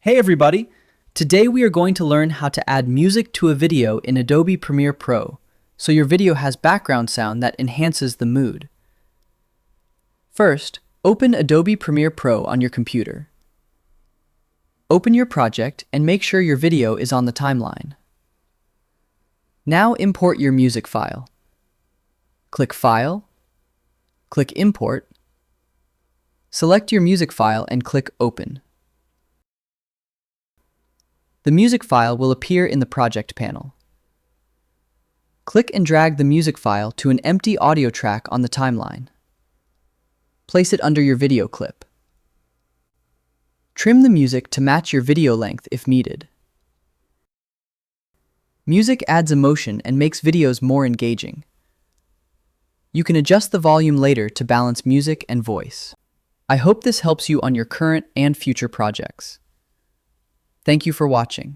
Hey everybody! Today we are going to learn how to add music to a video in Adobe Premiere Pro, so your video has background sound that enhances the mood. First, open Adobe Premiere Pro on your computer. Open your project and make sure your video is on the timeline. Now import your music file. Click File, click Import, select your music file and click Open. The music file will appear in the project panel. Click and drag the music file to an empty audio track on the timeline. Place it under your video clip. Trim the music to match your video length if needed. Music adds emotion and makes videos more engaging. You can adjust the volume later to balance music and voice. I hope this helps you on your current and future projects. Thank you for watching.